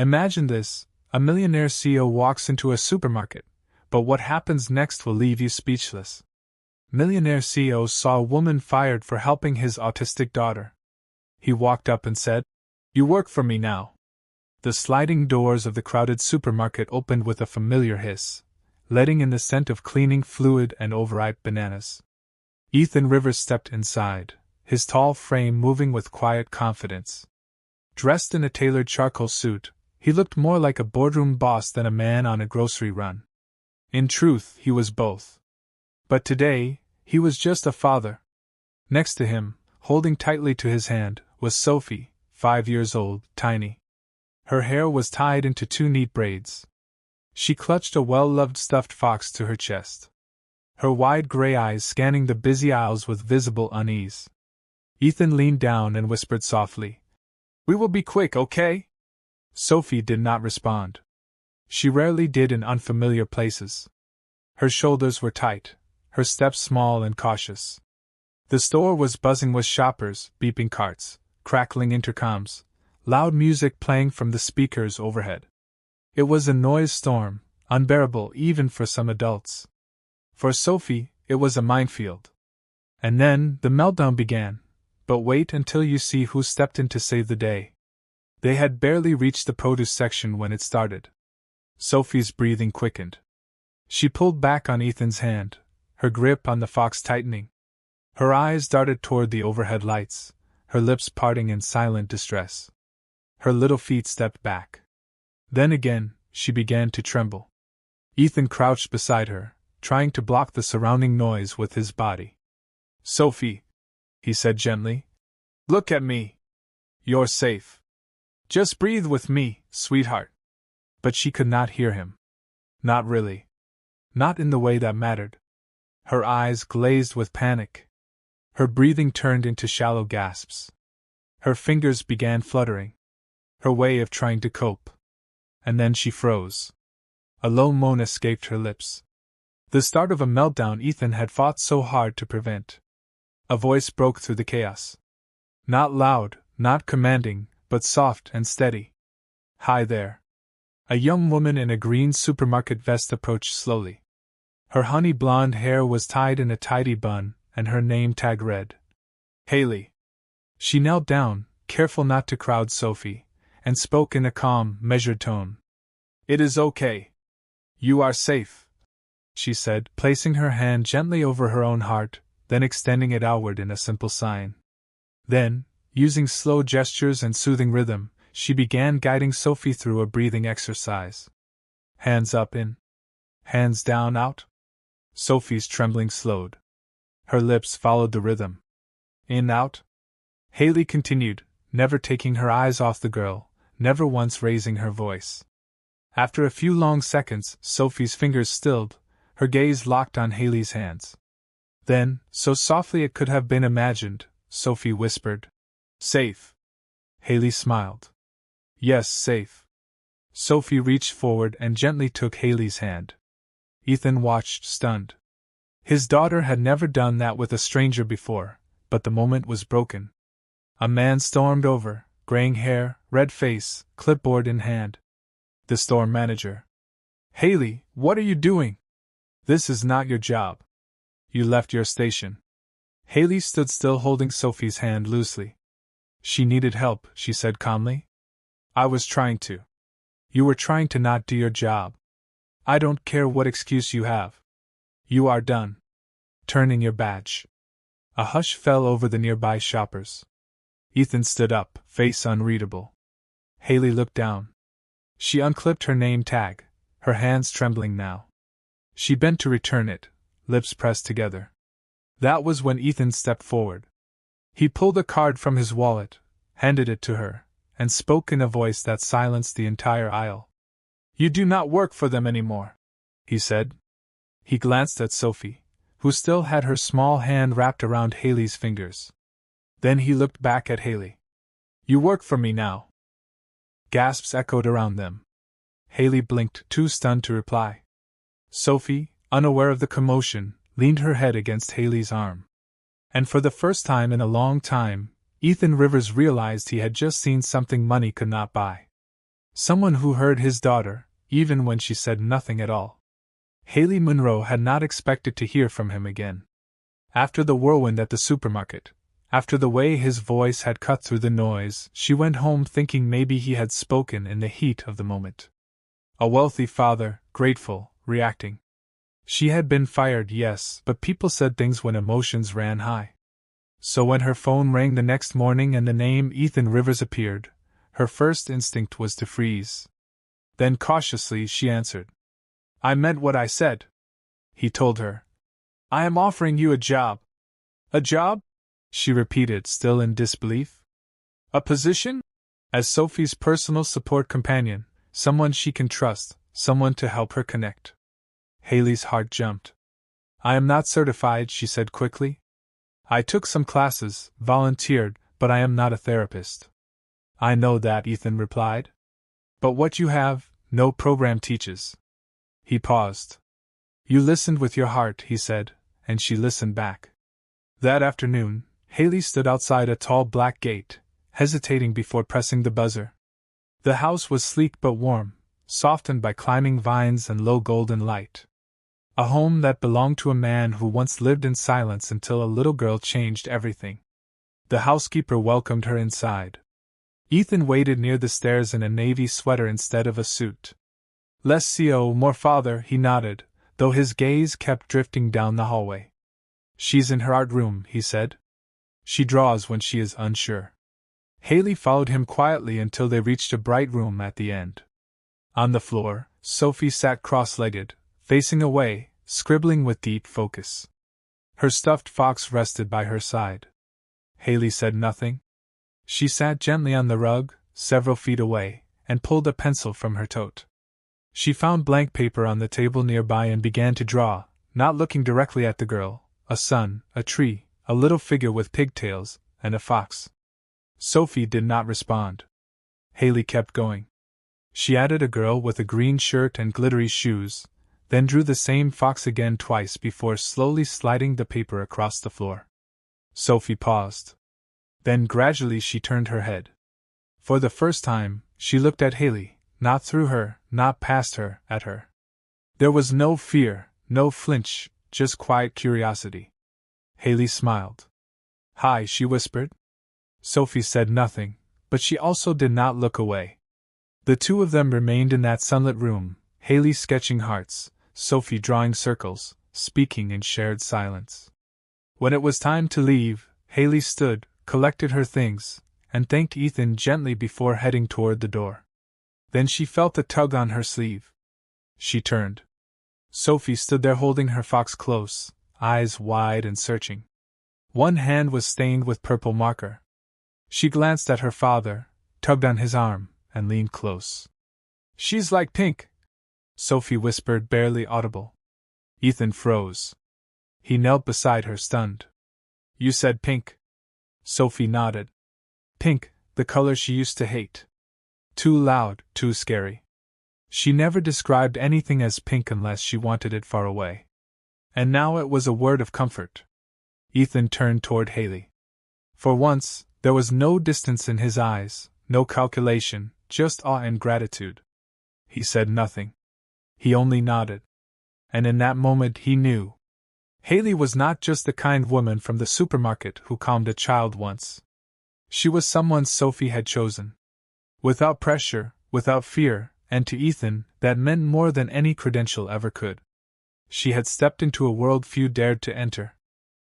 Imagine this: a millionaire CEO walks into a supermarket, but what happens next will leave you speechless. Millionaire CEO saw a woman fired for helping his autistic daughter. He walked up and said, "You work for me now." The sliding doors of the crowded supermarket opened with a familiar hiss, letting in the scent of cleaning fluid and overripe bananas. Ethan Rivers stepped inside, his tall frame moving with quiet confidence. Dressed in a tailored charcoal suit, he looked more like a boardroom boss than a man on a grocery run. In truth, he was both. But today, he was just a father. Next to him, holding tightly to his hand, was Sophie, 5 years old, tiny. Her hair was tied into 2 neat braids. She clutched a well-loved stuffed fox to her chest, her wide gray eyes scanning the busy aisles with visible unease. Ethan leaned down and whispered softly, "We will be quick, okay?" Sophie did not respond. She rarely did in unfamiliar places. Her shoulders were tight, her steps small and cautious. The store was buzzing with shoppers, beeping carts, crackling intercoms, loud music playing from the speakers overhead. It was a noise storm, unbearable even for some adults. For Sophie, it was a minefield. And then the meltdown began. But wait until you see who stepped in to save the day. They had barely reached the produce section when it started. Sophie's breathing quickened. She pulled back on Ethan's hand, her grip on the fox tightening. Her eyes darted toward the overhead lights, her lips parting in silent distress. Her little feet stepped back. Then again, she began to tremble. Ethan crouched beside her, trying to block the surrounding noise with his body. "Sophie," he said gently, "look at me. You're safe. Just breathe with me, sweetheart." But she could not hear him. Not really. Not in the way that mattered. Her eyes glazed with panic. Her breathing turned into shallow gasps. Her fingers began fluttering. Her way of trying to cope. And then she froze. A low moan escaped her lips. The start of a meltdown Ethan had fought so hard to prevent. A voice broke through the chaos. Not loud, not commanding, but soft and steady. "Hi there." A young woman in a green supermarket vest approached slowly. Her honey blonde hair was tied in a tidy bun, and her name tag read, "Haley." She knelt down, careful not to crowd Sophie, and spoke in a calm, measured tone. "It is okay. You are safe," she said, placing her hand gently over her own heart, then extending it outward in a simple sign. Then, using slow gestures and soothing rhythm, she began guiding Sophie through a breathing exercise. Hands up in. Hands down out. Sophie's trembling slowed. Her lips followed the rhythm. In out. Haley continued, never taking her eyes off the girl, never once raising her voice. After a few long seconds, Sophie's fingers stilled, her gaze locked on Haley's hands. Then, so softly it could have been imagined, Sophie whispered, "Safe." Haley smiled. "Yes, safe." Sophie reached forward and gently took Haley's hand. Ethan watched, stunned. His daughter had never done that with a stranger before, but the moment was broken. A man stormed over, graying hair, red face, clipboard in hand. The store manager. "Haley, what are you doing? This is not your job. You left your station." Haley stood still, holding Sophie's hand loosely. "She needed help," she said calmly. "I was trying to." "You were trying to not do your job. I don't care what excuse you have. You are done. Turn in your badge." A hush fell over the nearby shoppers. Ethan stood up, face unreadable. Haley looked down. She unclipped her name tag, her hands trembling now. She bent to return it, lips pressed together. That was when Ethan stepped forward. He pulled a card from his wallet, handed it to her, and spoke in a voice that silenced the entire aisle. "You do not work for them anymore," he said. He glanced at Sophie, who still had her small hand wrapped around Haley's fingers. Then he looked back at Haley. "You work for me now." Gasps echoed around them. Haley blinked, too stunned to reply. Sophie, unaware of the commotion, leaned her head against Haley's arm. And for the first time in a long time, Ethan Rivers realized he had just seen something money could not buy. Someone who heard his daughter, even when she said nothing at all. Haley Munro had not expected to hear from him again. After the whirlwind at the supermarket, after the way his voice had cut through the noise, she went home thinking maybe he had spoken in the heat of the moment. A wealthy father, grateful, reacting. She had been fired, yes, but people said things when emotions ran high. So when her phone rang the next morning and the name Ethan Rivers appeared, her first instinct was to freeze. Then cautiously she answered. "I meant what I said," he told her. "I am offering you a job." "A job?" she repeated, still in disbelief. "A position?" As Sophie's personal support companion, someone she can trust, someone to help her connect. Haley's heart jumped. "I am not certified," she said quickly. "I took some classes, volunteered, but I am not a therapist." "I know that," Ethan replied. "But what you have, no program teaches." He paused. "You listened with your heart," he said, and she listened back. That afternoon, Haley stood outside a tall black gate, hesitating before pressing the buzzer. The house was sleek but warm, softened by climbing vines and low golden light. A home that belonged to a man who once lived in silence until a little girl changed everything. The housekeeper welcomed her inside. Ethan waited near the stairs in a navy sweater instead of a suit. "Less CO, more father," he nodded, though his gaze kept drifting down the hallway. "She's in her art room," he said. "She draws when she is unsure." Haley followed him quietly until they reached a bright room at the end. On the floor, Sophie sat cross-legged, facing away, scribbling with deep focus. Her stuffed fox rested by her side. Haley said nothing. She sat gently on the rug, several feet away, and pulled a pencil from her tote. She found blank paper on the table nearby and began to draw, not looking directly at the girl, a sun, a tree, a little figure with pigtails, and a fox. Sophie did not respond. Haley kept going. She added a girl with a green shirt and glittery shoes, then drew the same fox again twice before slowly sliding the paper across the floor. Sophie paused. Then gradually she turned her head. For the first time, she looked at Haley, not through her, not past her, at her. There was no fear, no flinch, just quiet curiosity. Haley smiled. "Hi," she whispered. Sophie said nothing, but she also did not look away. The two of them remained in that sunlit room, Haley sketching hearts, Sophie drawing circles, speaking in shared silence. When it was time to leave, Haley stood, collected her things, and thanked Ethan gently before heading toward the door. Then she felt a tug on her sleeve. She turned. Sophie stood there holding her fox close, eyes wide and searching. One hand was stained with purple marker. She glanced at her father, tugged on his arm, and leaned close. "She's like Pink," Sophie whispered, barely audible. Ethan froze. He knelt beside her, stunned. "You said Pink?" Sophie nodded. Pink, the color she used to hate. Too loud, too scary. She never described anything as pink unless she wanted it far away. And now it was a word of comfort. Ethan turned toward Haley. For once, there was no distance in his eyes, no calculation, just awe and gratitude. He said nothing. He only nodded. And in that moment he knew. Haley was not just the kind woman from the supermarket who calmed a child once. She was someone Sophie had chosen. Without pressure, without fear, and to Ethan, that meant more than any credential ever could. She had stepped into a world few dared to enter.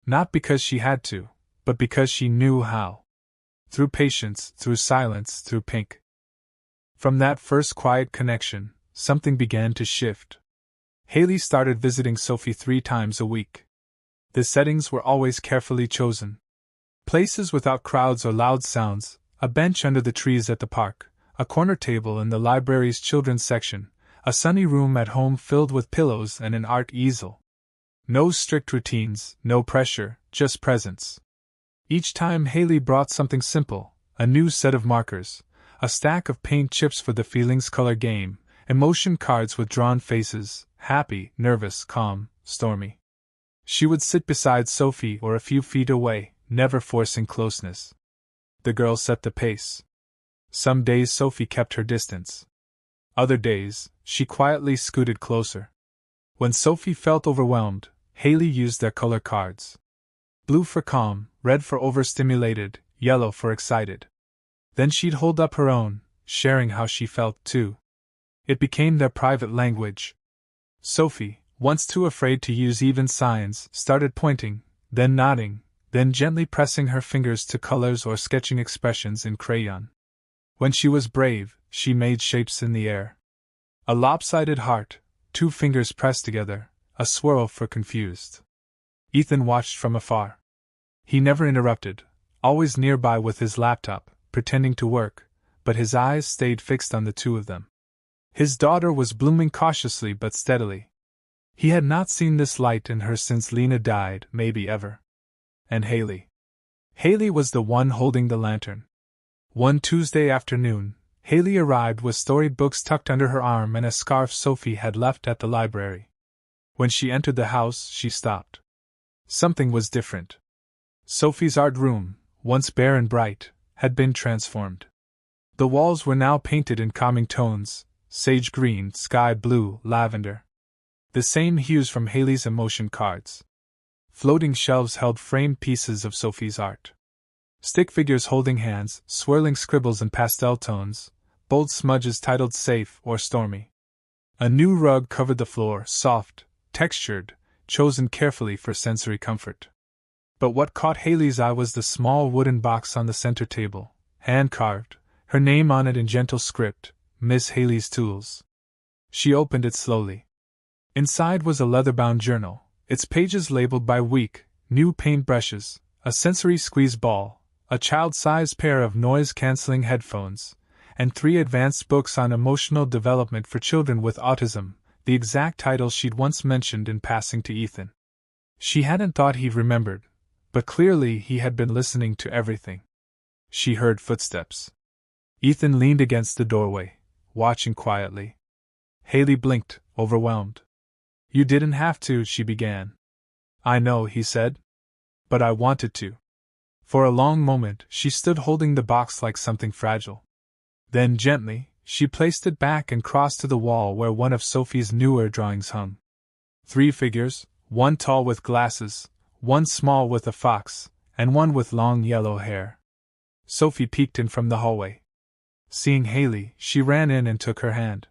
Not because she had to, but because she knew how. Through patience, through silence, through Pink. From that first quiet connection, something began to shift. Haley started visiting Sophie 3 times a week. The settings were always carefully chosen. Places without crowds or loud sounds, a bench under the trees at the park, a corner table in the library's children's section, a sunny room at home filled with pillows and an art easel. No strict routines, no pressure, just presence. Each time Haley brought something simple, a new set of markers, a stack of paint chips for the feelings color game, emotion cards with drawn faces, happy, nervous, calm, stormy. She would sit beside Sophie or a few feet away, never forcing closeness. The girl set the pace. Some days Sophie kept her distance. Other days, she quietly scooted closer. When Sophie felt overwhelmed, Haley used their color cards. Blue for calm, red for overstimulated, yellow for excited. Then she'd hold up her own, sharing how she felt too. It became their private language. Sophie, once too afraid to use even signs, started pointing, then nodding, then gently pressing her fingers to colors or sketching expressions in crayon. When she was brave, she made shapes in the air. A lopsided heart, 2 fingers pressed together, a swirl for confused. Ethan watched from afar. He never interrupted, always nearby with his laptop, pretending to work, but his eyes stayed fixed on the two of them. His daughter was blooming cautiously but steadily. He had not seen this light in her since Lena died, maybe ever. And Haley. Haley was the one holding the lantern. One Tuesday afternoon, Haley arrived with storied books tucked under her arm and a scarf Sophie had left at the library. When she entered the house, she stopped. Something was different. Sophie's art room, once bare and bright, had been transformed. The walls were now painted in calming tones, sage green, sky blue, lavender. The same hues from Haley's emotion cards. Floating shelves held framed pieces of Sophie's art. Stick figures holding hands, swirling scribbles in pastel tones, bold smudges titled Safe or Stormy. A new rug covered the floor, soft, textured, chosen carefully for sensory comfort. But what caught Haley's eye was the small wooden box on the center table, hand-carved, her name on it in gentle script, Miss Haley's Tools. She opened it slowly. Inside was a leather-bound journal, its pages labeled by week, new paintbrushes, a sensory squeeze ball, a child-sized pair of noise-canceling headphones, and 3 advanced books on emotional development for children with autism, the exact titles she'd once mentioned in passing to Ethan. She hadn't thought he'd remembered, but clearly he had been listening to everything. She heard footsteps. Ethan leaned against the doorway, watching quietly. Haley blinked, overwhelmed. "You didn't have to," she began. "I know," he said. "But I wanted to." For a long moment, she stood holding the box like something fragile. Then, gently, she placed it back and crossed to the wall where one of Sophie's newer drawings hung. 3 figures, one tall with glasses, one small with a fox, and one with long yellow hair. Sophie peeked in from the hallway. Seeing Haley, she ran in and took her hand.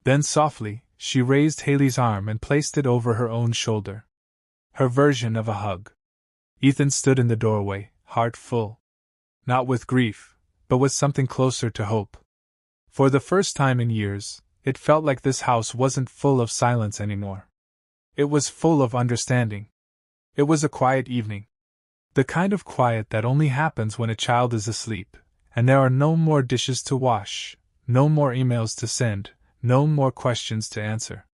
Then softly, she raised Haley's arm and placed it over her own shoulder. Her version of a hug. Ethan stood in the doorway, heart full. Not with grief, but with something closer to hope. For the first time in years, it felt like this house wasn't full of silence anymore. It was full of understanding. It was a quiet evening. The kind of quiet that only happens when a child is asleep, and there are no more dishes to wash, no more emails to send, no more questions to answer.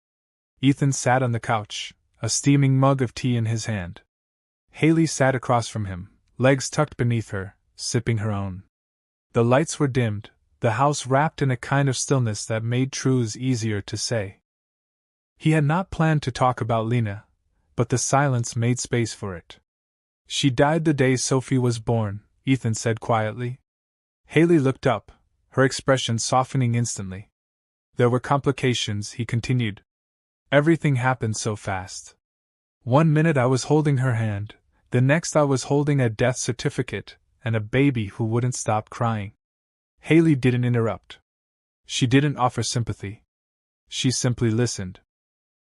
Ethan sat on the couch, a steaming mug of tea in his hand. Haley sat across from him, legs tucked beneath her, sipping her own. The lights were dimmed, the house wrapped in a kind of stillness that made truths easier to say. He had not planned to talk about Lena, but the silence made space for it. "She died the day Sophie was born," Ethan said quietly. Haley looked up, her expression softening instantly. "There were complications," he continued. "Everything happened so fast. One minute I was holding her hand, the next I was holding a death certificate, and a baby who wouldn't stop crying." Haley didn't interrupt. She didn't offer sympathy. She simply listened.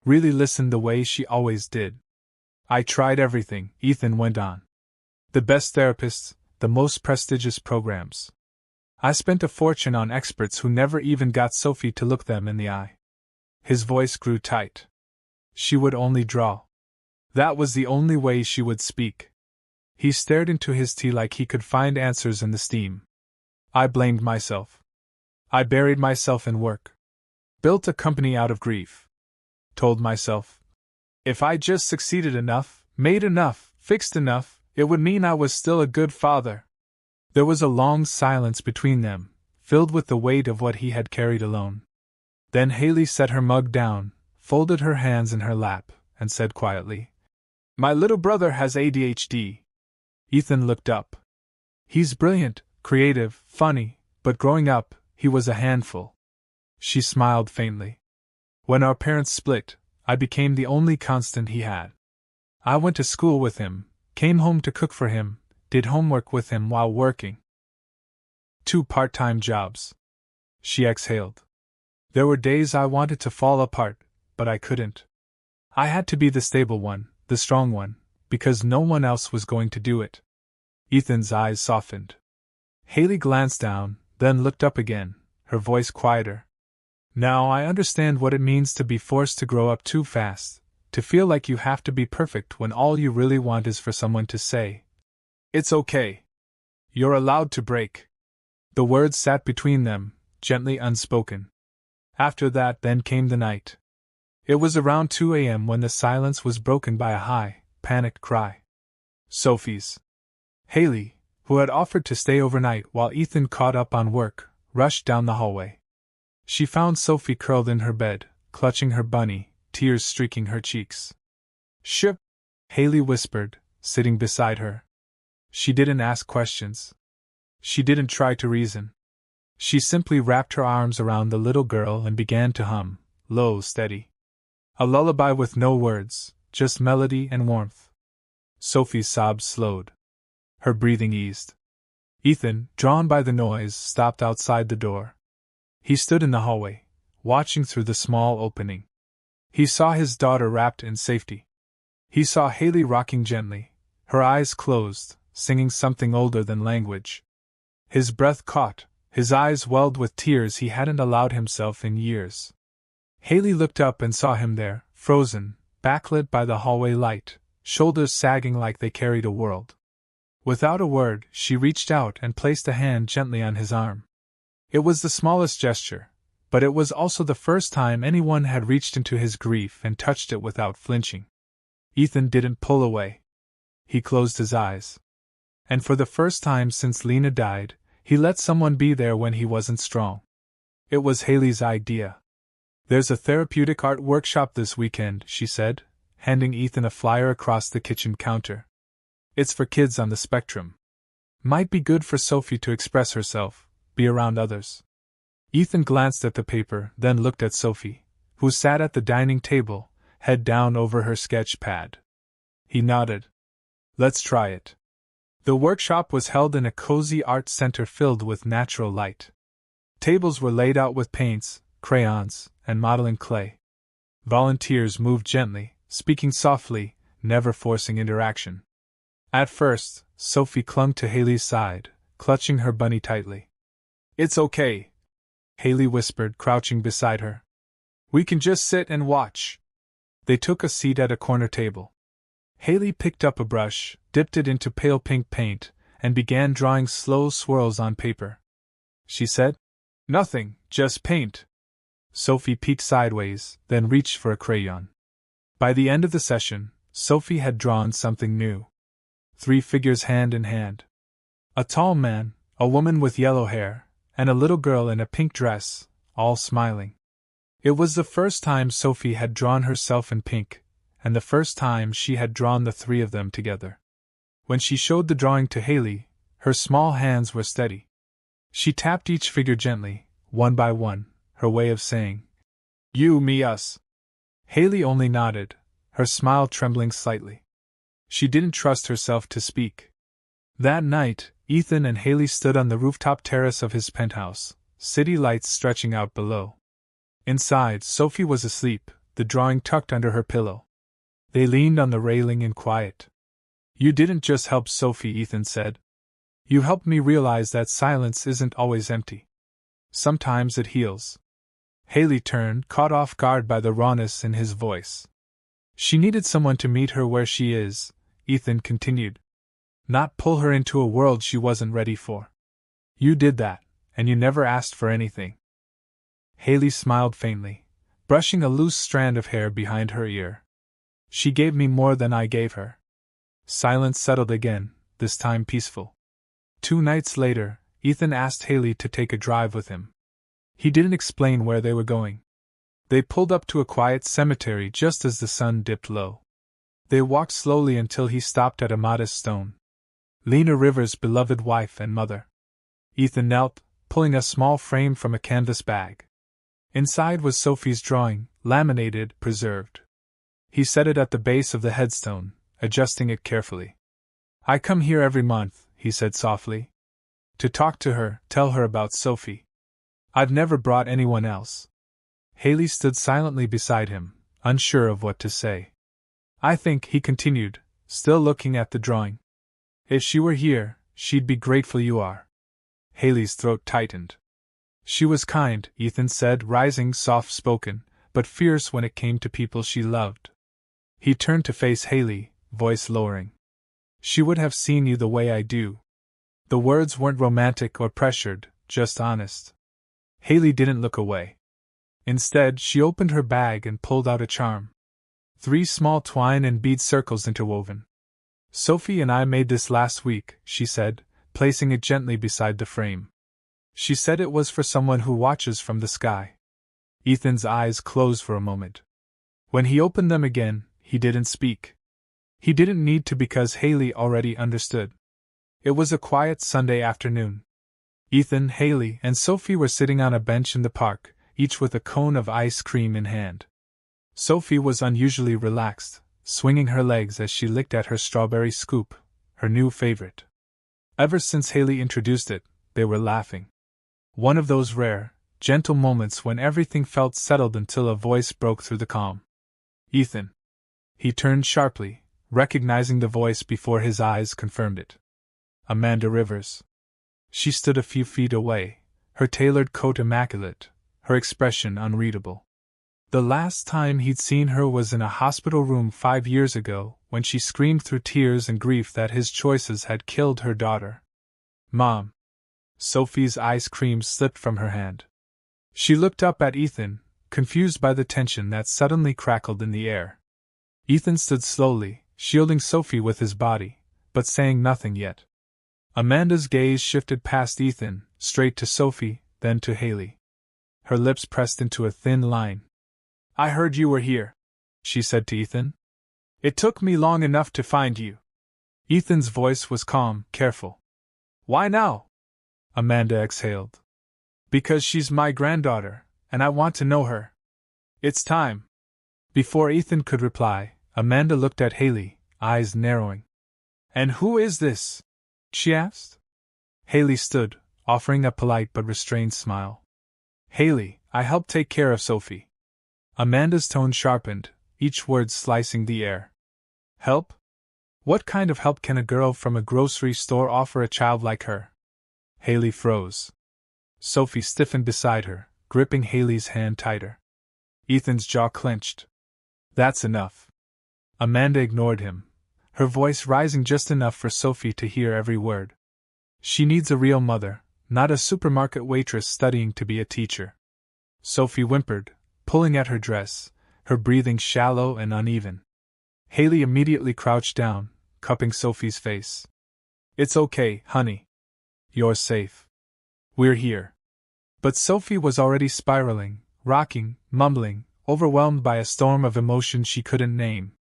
Really listened the way she always did. "I tried everything," Ethan went on. "The best therapists, the most prestigious programs. I spent a fortune on experts who never even got Sophie to look them in the eye." His voice grew tight. She would only draw. That was the only way she would speak. He stared into his tea like he could find answers in the steam. "I blamed myself. I buried myself in work. Built a company out of grief. Told myself, if I just succeeded enough, made enough, fixed enough, it would mean I was still a good father." There was a long silence between them, filled with the weight of what he had carried alone. Then Haley set her mug down, folded her hands in her lap, and said quietly, "My little brother has ADHD." Ethan looked up. "He's brilliant, creative, funny, but growing up, he was a handful. She smiled faintly. When our parents split, I became the only constant he had. I went to school with him, came home to cook for him, did homework with him while working. 2 part-time jobs. She exhaled. There were days I wanted to fall apart, but I couldn't. I had to be the stable one, the strong one, because no one else was going to do it. Ethan's eyes softened. Haley glanced down, then looked up again, her voice quieter. Now I understand what it means to be forced to grow up too fast, to feel like you have to be perfect when all you really want is for someone to say, "It's okay. You're allowed to break." The words sat between them, gently unspoken. After that, then came the night. It was around 2 a.m. when the silence was broken by a high, panicked cry. Sophie's. Haley, who had offered to stay overnight while Ethan caught up on work, rushed down the hallway. She found Sophie curled in her bed, clutching her bunny, tears streaking her cheeks. "Shh," Haley whispered, sitting beside her. She didn't ask questions. She didn't try to reason. She simply wrapped her arms around the little girl and began to hum, low, steady. A lullaby with no words, just melody and warmth. Sophie's sobs slowed. Her breathing eased. Ethan, drawn by the noise, stopped outside the door. He stood in the hallway, watching through the small opening. He saw his daughter wrapped in safety. He saw Haley rocking gently, her eyes closed, singing something older than language. His breath caught, his eyes welled with tears he hadn't allowed himself in years. Haley looked up and saw him there, frozen, backlit by the hallway light, shoulders sagging like they carried a world. Without a word, she reached out and placed a hand gently on his arm. It was the smallest gesture, but it was also the first time anyone had reached into his grief and touched it without flinching. Ethan didn't pull away. He closed his eyes. And for the first time since Lena died, he let someone be there when he wasn't strong. It was Haley's idea. "There's a therapeutic art workshop this weekend," she said, handing Ethan a flyer across the kitchen counter. "It's for kids on the spectrum. Might be good for Sophie to express herself, be around others." Ethan glanced at the paper, then looked at Sophie, who sat at the dining table, head down over her sketch pad. He nodded. "Let's try it." The workshop was held in a cozy art center filled with natural light. Tables were laid out with paints, crayons, and modeling clay. Volunteers moved gently, speaking softly, never forcing interaction. At first, Sophie clung to Haley's side, clutching her bunny tightly. "It's okay," Haley whispered, crouching beside her. "We can just sit and watch." They took a seat at a corner table. Haley picked up a brush, dipped it into pale pink paint, and began drawing slow swirls on paper. She said, "Nothing, just paint." Sophie peeked sideways, then reached for a crayon. By the end of the session, Sophie had drawn something new. 3 figures hand in hand. A tall man, a woman with yellow hair, and a little girl in a pink dress, all smiling. It was the first time Sophie had drawn herself in pink, and the first time she had drawn the 3 of them together. When she showed the drawing to Haley, her small hands were steady. She tapped each figure gently, one by one, her way of saying, "You, me, us." Haley only nodded, her smile trembling slightly. She didn't trust herself to speak. That night, Ethan and Haley stood on the rooftop terrace of his penthouse, city lights stretching out below. Inside, Sophie was asleep, the drawing tucked under her pillow. They leaned on the railing in quiet. "You didn't just help Sophie," Ethan said. "You helped me realize that silence isn't always empty. Sometimes it heals." Haley turned, caught off guard by the rawness in his voice. "She needed someone to meet her where she is," Ethan continued. "Not pull her into a world she wasn't ready for. You did that, and you never asked for anything." Haley smiled faintly, brushing a loose strand of hair behind her ear. "She gave me more than I gave her." Silence settled again, this time peaceful. 2 nights later, Ethan asked Haley to take a drive with him. He didn't explain where they were going. They pulled up to a quiet cemetery just as the sun dipped low. They walked slowly until he stopped at a modest stone. Lena Rivers' beloved wife and mother. Ethan knelt, pulling a small frame from a canvas bag. Inside was Sophie's drawing, laminated, preserved. He set it at the base of the headstone, adjusting it carefully. "I come here every month," he said softly. "To talk to her, tell her about Sophie. I've never brought anyone else." Haley stood silently beside him, unsure of what to say. "I think," he continued, still looking at the drawing, "if she were here, she'd be grateful you are." Haley's throat tightened. "She was kind," Ethan said, rising, soft-spoken, but fierce when it came to people she loved. He turned to face Haley, voice lowering. "She would have seen you the way I do." The words weren't romantic or pressured, just honest. Haley didn't look away. Instead, she opened her bag and pulled out a charm. 3 small twine and bead circles interwoven. "Sophie and I made this last week," she said, placing it gently beside the frame. "She said it was for someone who watches from the sky." Ethan's eyes closed for a moment. When he opened them again, he didn't speak. He didn't need to because Haley already understood. It was a quiet Sunday afternoon. Ethan, Haley, and Sophie were sitting on a bench in the park, each with a cone of ice cream in hand. Sophie was unusually relaxed, swinging her legs as she licked at her strawberry scoop, her new favorite. Ever since Haley introduced it, they were laughing. One of those rare, gentle moments when everything felt settled until a voice broke through the calm. "Ethan." He turned sharply, recognizing the voice before his eyes confirmed it. Amanda Rivers. She stood a few feet away, her tailored coat immaculate, her expression unreadable. The last time he'd seen her was in a hospital room 5 years ago, when she screamed through tears and grief that his choices had killed her daughter. "Mom." Sophie's ice cream slipped from her hand. She looked up at Ethan, confused by the tension that suddenly crackled in the air. Ethan stood slowly, shielding Sophie with his body, but saying nothing yet. Amanda's gaze shifted past Ethan, straight to Sophie, then to Haley. Her lips pressed into a thin line. "I heard you were here," she said to Ethan. "It took me long enough to find you." Ethan's voice was calm, careful. "Why now?" Amanda exhaled. "Because she's my granddaughter, and I want to know her. It's time." Before Ethan could reply, Amanda looked at Haley, eyes narrowing. "And who is this?" she asked. Haley stood, offering a polite but restrained smile. "Haley, I help take care of Sophie." Amanda's tone sharpened, each word slicing the air. "Help? What kind of help can a girl from a grocery store offer a child like her?" Haley froze. Sophie stiffened beside her, gripping Haley's hand tighter. Ethan's jaw clenched. "That's enough." Amanda ignored him, her voice rising just enough for Sophie to hear every word. "She needs a real mother, not a supermarket waitress studying to be a teacher." Sophie whimpered, pulling at her dress, her breathing shallow and uneven. Haley immediately crouched down, cupping Sophie's face. "It's okay, honey. You're safe. We're here." But Sophie was already spiraling, rocking, mumbling, overwhelmed by a storm of emotion she couldn't name.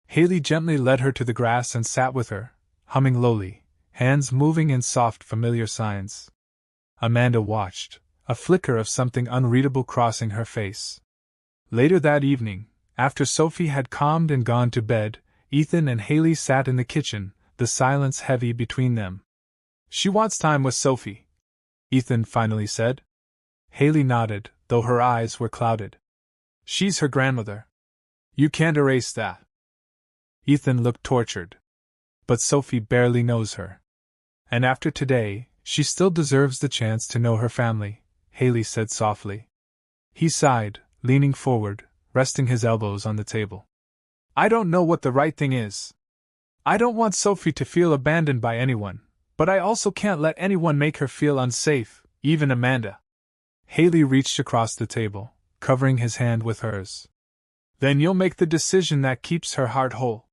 Haley gently led her to the grass and sat with her, humming lowly, hands moving in soft, familiar signs. Amanda watched, a flicker of something unreadable crossing her face. Later that evening, after Sophie had calmed and gone to bed, Ethan and Haley sat in the kitchen, the silence heavy between them. "She wants time with Sophie," Ethan finally said. Haley nodded, though her eyes were clouded. "She's her grandmother. You can't erase that." Ethan looked tortured. "But Sophie barely knows her. And after today, she still deserves the chance to know her family," Haley said softly. He sighed, leaning forward, resting his elbows on the table. "I don't know what the right thing is. I don't want Sophie to feel abandoned by anyone, but I also can't let anyone make her feel unsafe, even Amanda." Haley reached across the table, covering his hand with hers. "Then you'll make the decision that keeps her heart whole."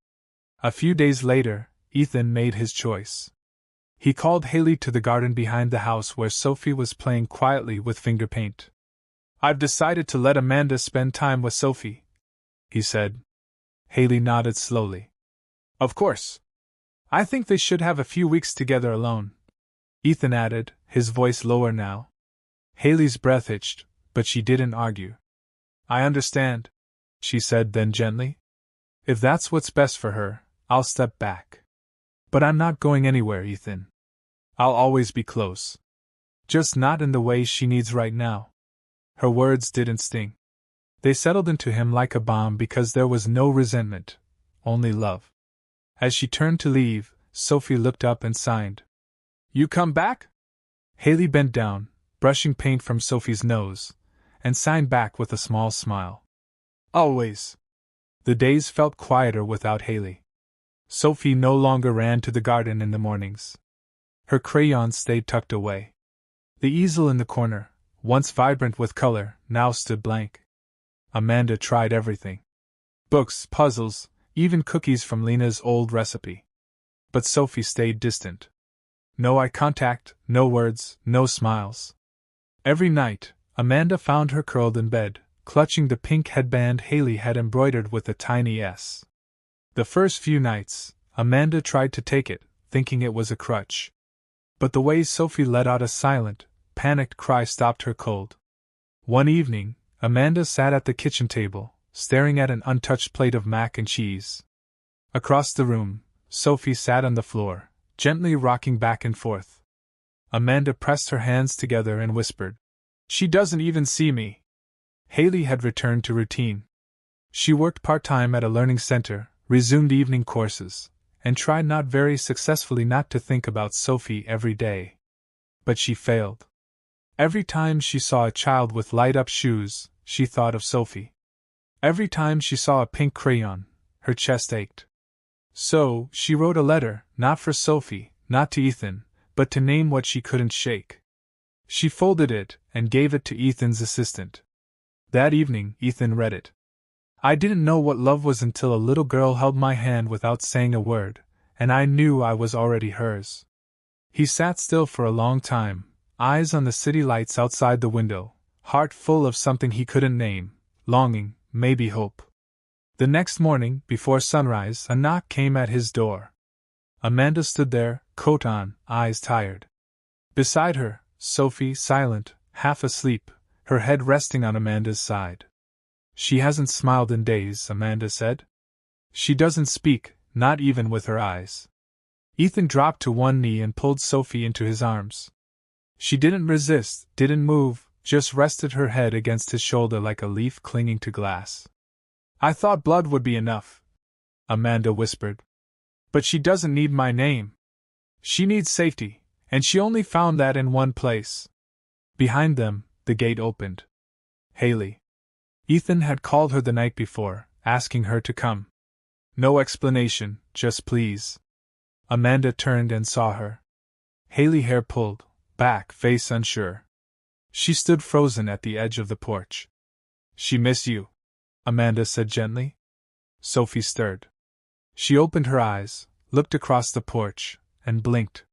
A few days later, Ethan made his choice. He called Haley to the garden behind the house where Sophie was playing quietly with finger paint. "I've decided to let Amanda spend time with Sophie," he said. Haley nodded slowly. "Of course. I think they should have a few weeks together alone," Ethan added, his voice lower now. Haley's breath hitched, but she didn't argue. I understand, she said then gently. If that's what's best for her, I'll step back. But I'm not going anywhere, Ethan. I'll always be close. Just not in the way she needs right now. Her words didn't sting. They settled into him like a bomb because there was no resentment, only love. As she turned to leave, Sophie looked up and sighed. You come back? Haley bent down, brushing paint from Sophie's nose, and signed back with a small smile. Always. The days felt quieter without Haley. Sophie no longer ran to the garden in the mornings. Her crayons stayed tucked away. The easel in the corner, once vibrant with color, now stood blank. Amanda tried everything. Books, puzzles, even cookies from Lena's old recipe. But Sophie stayed distant. No eye contact, no words, no smiles. Every night, Amanda found her curled in bed, clutching the pink headband Haley had embroidered with a tiny S. The first few nights, Amanda tried to take it, thinking it was a crutch. But the way Sophie let out a silent, panicked cry stopped her cold. One evening, Amanda sat at the kitchen table, staring at an untouched plate of mac and cheese. Across the room, Sophie sat on the floor, gently rocking back and forth. Amanda pressed her hands together and whispered, She doesn't even see me. Haley had returned to routine. She worked part-time at a learning center, resumed evening courses, and tried not very successfully not to think about Sophie every day. But she failed. Every time she saw a child with light-up shoes, she thought of Sophie. Every time she saw a pink crayon, her chest ached. So, she wrote a letter, not for Sophie, not to Ethan, but to name what she couldn't shake. She folded it and gave it to Ethan's assistant. That evening, Ethan read it. I didn't know what love was until a little girl held my hand without saying a word, and I knew I was already hers. He sat still for a long time, eyes on the city lights outside the window, heart full of something he couldn't name, longing, maybe hope. The next morning, before sunrise, a knock came at his door. Amanda stood there, coat on, eyes tired. Beside her, Sophie, silent, half asleep, her head resting on Amanda's side. She hasn't smiled in days, Amanda said. She doesn't speak, not even with her eyes. Ethan dropped to one knee and pulled Sophie into his arms. She didn't resist, didn't move, just rested her head against his shoulder like a leaf clinging to glass. I thought blood would be enough, Amanda whispered. But she doesn't need my name. She needs safety, and she only found that in one place. Behind them, the gate opened. Haley. Ethan had called her the night before, asking her to come. No explanation, just please. Amanda turned and saw her. Haley, hair pulled back, face unsure. She stood frozen at the edge of the porch. She missed you, Amanda said gently. Sophie stirred. She opened her eyes, looked across the porch, and blinked.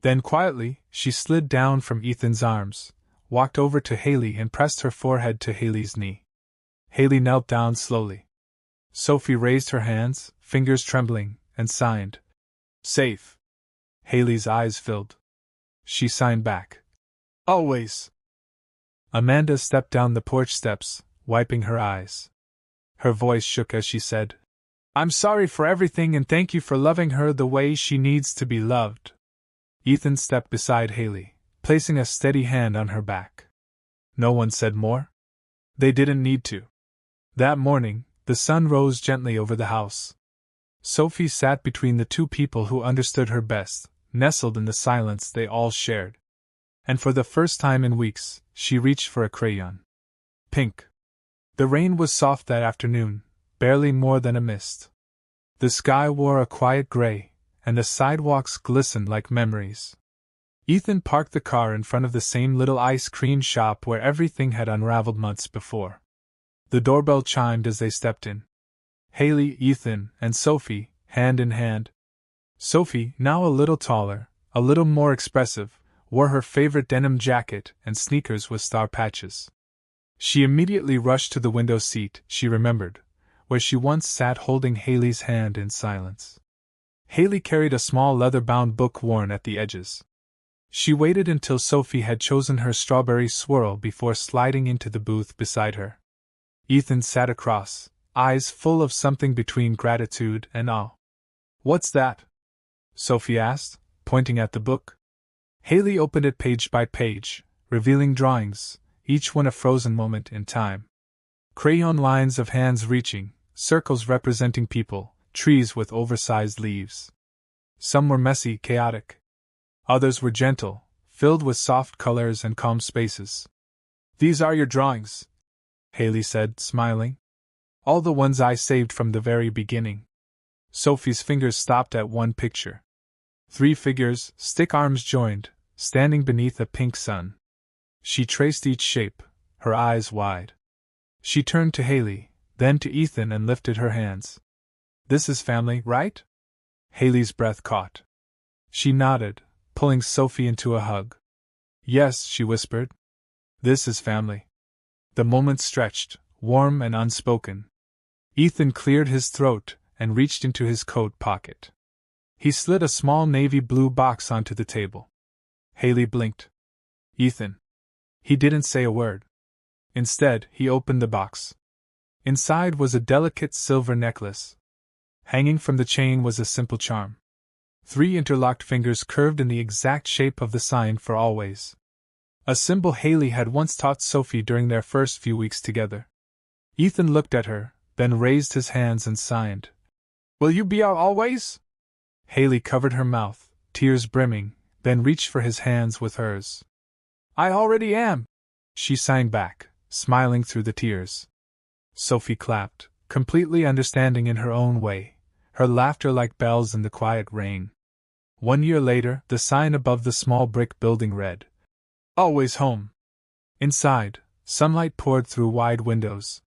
Then quietly, she slid down from Ethan's arms, walked over to Haley and pressed her forehead to Haley's knee. Haley knelt down slowly. Sophie raised her hands, fingers trembling, and signed. Safe. Haley's eyes filled. She signed back. Always. Amanda stepped down the porch steps, wiping her eyes. Her voice shook as she said, I'm sorry for everything and thank you for loving her the way she needs to be loved. Ethan stepped beside Haley, placing a steady hand on her back. No one said more. They didn't need to. That morning, the sun rose gently over the house. Sophie sat between the two people who understood her best, nestled in the silence they all shared. And for the first time in weeks, she reached for a crayon. Pink. The rain was soft that afternoon, barely more than a mist. The sky wore a quiet gray, and the sidewalks glistened like memories. Ethan parked the car in front of the same little ice cream shop where everything had unraveled months before. The doorbell chimed as they stepped in. Haley, Ethan, and Sophie, hand in hand. Sophie, now a little taller, a little more expressive, wore her favorite denim jacket and sneakers with star patches. She immediately rushed to the window seat, she remembered, where she once sat holding Haley's hand in silence. Haley carried a small leather-bound book worn at the edges. She waited until Sophie had chosen her strawberry swirl before sliding into the booth beside her. Ethan sat across, eyes full of something between gratitude and awe. "What's that?" Sophie asked, pointing at the book. Haley opened it page by page, revealing drawings, each one a frozen moment in time. Crayon lines of hands reaching, circles representing people, trees with oversized leaves. Some were messy, chaotic. Others were gentle, filled with soft colors and calm spaces. "These are your drawings," Haley said, smiling. "All the ones I saved from the very beginning." Sophie's fingers stopped at one picture. 3 figures, stick arms joined, standing beneath a pink sun. She traced each shape, her eyes wide. She turned to Haley, then to Ethan and lifted her hands. "This is family, right?" Haley's breath caught. She nodded, pulling Sophie into a hug. "Yes," she whispered. "This is family." The moment stretched, warm and unspoken. Ethan cleared his throat and reached into his coat pocket. He slid a small navy blue box onto the table. Haley blinked. "Ethan." He didn't say a word. Instead, he opened the box. Inside was a delicate silver necklace. Hanging from the chain was a simple charm. 3 interlocked fingers curved in the exact shape of the sign for always. A symbol Haley had once taught Sophie during their first few weeks together. Ethan looked at her, then raised his hands and signed. "Will you be our always?" Haley covered her mouth, tears brimming, then reached for his hands with hers. "I already am," she signed back, smiling through the tears. Sophie clapped, completely understanding in her own way, her laughter like bells in the quiet rain. 1 year later, the sign above the small brick building read, "Always home." Inside, sunlight poured through wide windows.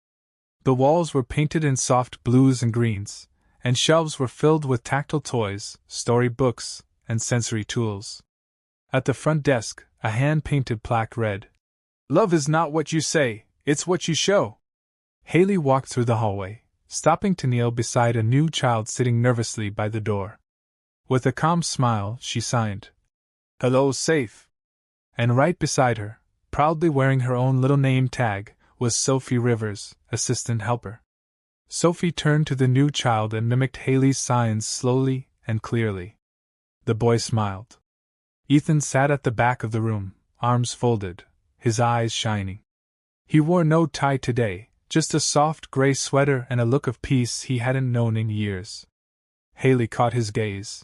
The walls were painted in soft blues and greens, and shelves were filled with tactile toys, story books, and sensory tools. At the front desk, a hand-painted plaque read, "Love is not what you say, it's what you show." Haley walked through the hallway, stopping to kneel beside a new child sitting nervously by the door. With a calm smile, she signed, "Hello, safe." And right beside her, proudly wearing her own little name tag, was Sophie Rivers, assistant helper. Sophie turned to the new child and mimicked Haley's signs slowly and clearly. The boy smiled. Ethan sat at the back of the room, arms folded, his eyes shining. He wore no tie today, just a soft gray sweater and a look of peace he hadn't known in years. Haley caught his gaze.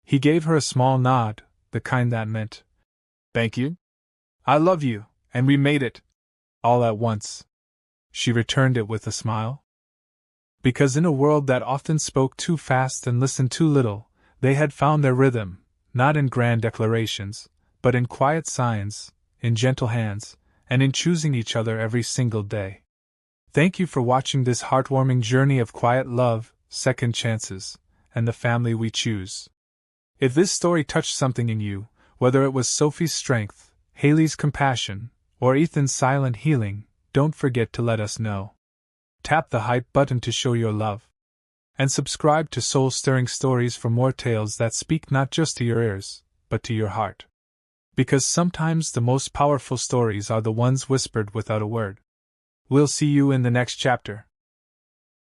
He gave her a small nod, the kind that meant, "Thank you. I love you, and we made it." All at once. She returned it with a smile. Because in a world that often spoke too fast and listened too little, they had found their rhythm, not in grand declarations, but in quiet signs, in gentle hands, and in choosing each other every single day. Thank you for watching this heartwarming journey of quiet love, second chances, and the family we choose. If this story touched something in you, whether it was Sophie's strength, Haley's compassion, or Ethan's silent healing, don't forget to let us know. Tap the hype button to show your love. And subscribe to Soul-Stirring Stories for more tales that speak not just to your ears, but to your heart. Because sometimes the most powerful stories are the ones whispered without a word. We'll see you in the next chapter.